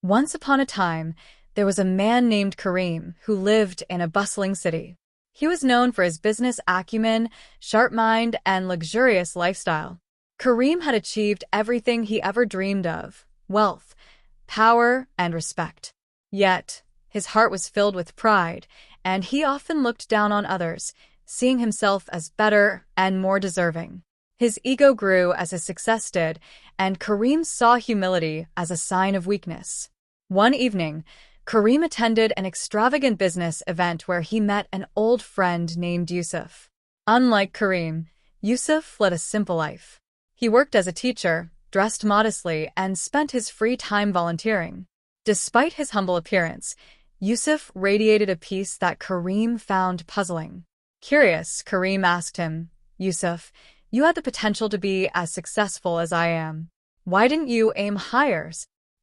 Once upon a time, there was a man named Karim who lived in a bustling city. He was known for his business acumen, sharp mind, and luxurious lifestyle. Karim had achieved everything he ever dreamed of: wealth, power, and respect. Yet, his heart was filled with pride, and he often looked down on others, seeing himself as better and more deserving. His ego grew as his success did, and Karim saw humility as a sign of weakness. One evening, Karim attended an extravagant business event where he met an old friend named Yusuf. Unlike Karim, Yusuf led a simple life. He worked as a teacher, dressed modestly, and spent his free time volunteering. Despite his humble appearance, Yusuf radiated a peace that Karim found puzzling. Curious, Karim asked him, "Yusuf, you had the potential to be as successful as I am. Why didn't you aim higher?"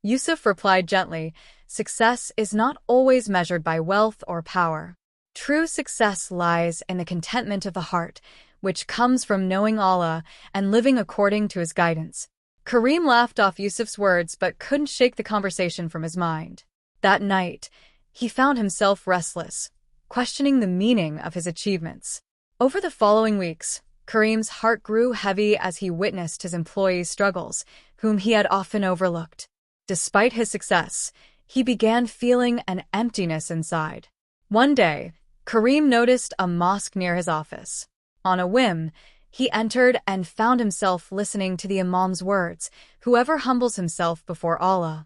Yusuf replied gently, "Success is not always measured by wealth or power. True success lies in the contentment of the heart, which comes from knowing Allah and living according to His guidance." Karim laughed off Yusuf's words but couldn't shake the conversation from his mind. That night, he found himself restless, questioning the meaning of his achievements. Over the following weeks, Karim's heart grew heavy as he witnessed his employees' struggles, whom he had often overlooked. Despite his success, he began feeling an emptiness inside. One day, Karim noticed a mosque near his office. On a whim, he entered and found himself listening to the imam's words, "Whoever humbles himself before Allah,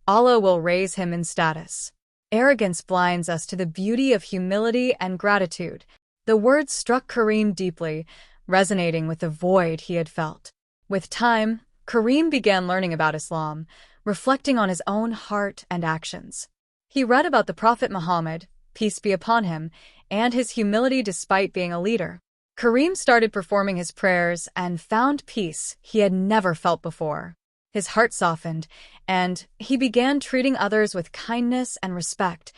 Allah will raise him in status." Arrogance blinds us to the beauty of humility and gratitude. The words struck Karim deeply, resonating with the void he had felt. With time, Karim began learning about Islam, reflecting on his own heart and actions. He read about the Prophet Muhammad, peace be upon him, and his humility despite being a leader. Karim started performing his prayers and found peace he had never felt before. His heart softened, and he began treating others with kindness and respect,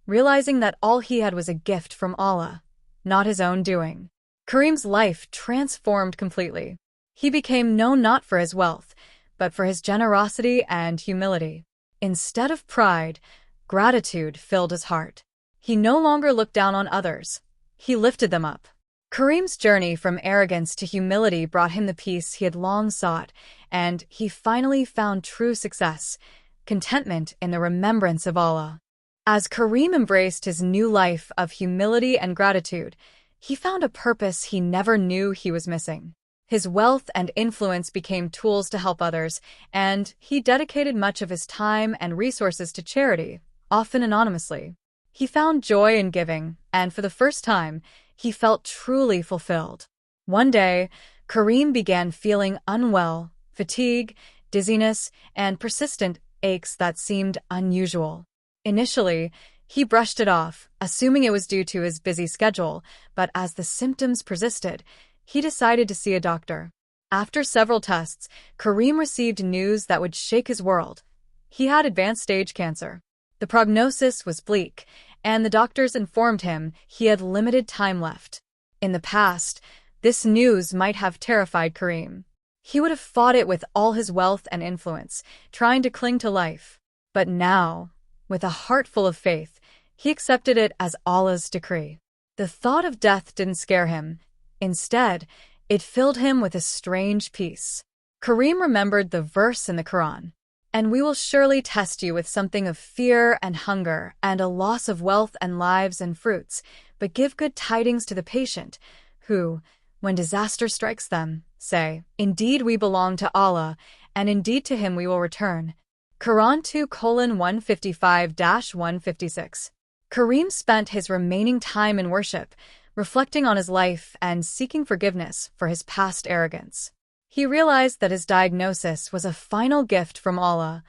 realizing that all he had was a gift from Allah, not his own doing. Karim's life transformed completely. He became known not for his wealth, but for his generosity and humility. Instead of pride, gratitude filled his heart. He no longer looked down on others. He lifted them up. Karim's journey from arrogance to humility brought him the peace he had long sought, and he finally found true success, contentment in the remembrance of Allah. As Karim embraced his new life of humility and gratitude, he found a purpose he never knew he was missing. His wealth and influence became tools to help others, and he dedicated much of his time and resources to charity, often anonymously. He found joy in giving, and for the first time, he felt truly fulfilled. One day, Karim began feeling unwell, fatigue, dizziness, and persistent aches that seemed unusual. Initially, he brushed it off, assuming it was due to his busy schedule, but as the symptoms persisted, he decided to see a doctor. After several tests, Karim received news that would shake his world. He had advanced stage cancer. The prognosis was bleak, and the doctors informed him he had limited time left. In the past, this news might have terrified Karim. He would have fought it with all his wealth and influence, trying to cling to life. But now, with a heart full of faith, he accepted it as Allah's decree. The thought of death didn't scare him. Instead, it filled him with a strange peace. Karim remembered the verse in the Quran, "And we will surely test you with something of fear and hunger and a loss of wealth and lives and fruits, but give good tidings to the patient, who, when disaster strikes them, say, 'Indeed we belong to Allah, and indeed to Him we will return.'" Quran 2:155-156. Karim spent his remaining time in worship, reflecting on his life and seeking forgiveness for his past arrogance. He realized that his diagnosis was a final gift from Allah,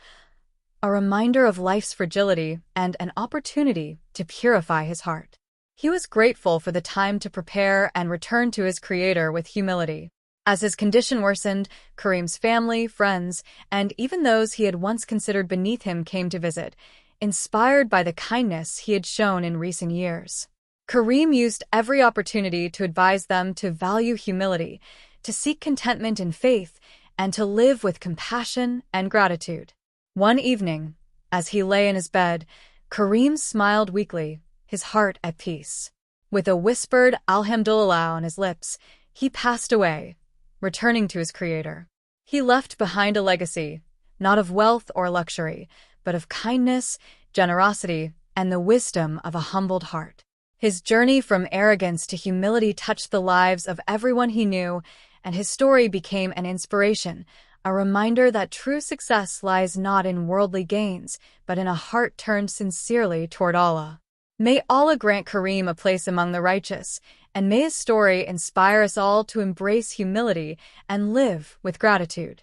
a reminder of life's fragility and an opportunity to purify his heart. He was grateful for the time to prepare and return to his Creator with humility. As his condition worsened, Karim's family, friends, and even those he had once considered beneath him came to visit, inspired by the kindness he had shown in recent years. Karim used every opportunity to advise them to value humility, to seek contentment in faith, and to live with compassion and gratitude. One evening, As he lay in his bed, Karim smiled weakly, his heart at peace. With a whispered Alhamdulillah on his lips, he passed away, returning to his Creator. He left behind a legacy, not of wealth or luxury, but of kindness, generosity, and the wisdom of a humbled heart. His journey from arrogance to humility touched the lives of everyone he knew, and his story became an inspiration, a reminder that true success lies not in worldly gains, but in a heart turned sincerely toward Allah. May Allah grant Karim a place among the righteous, and may his story inspire us all to embrace humility and live with gratitude.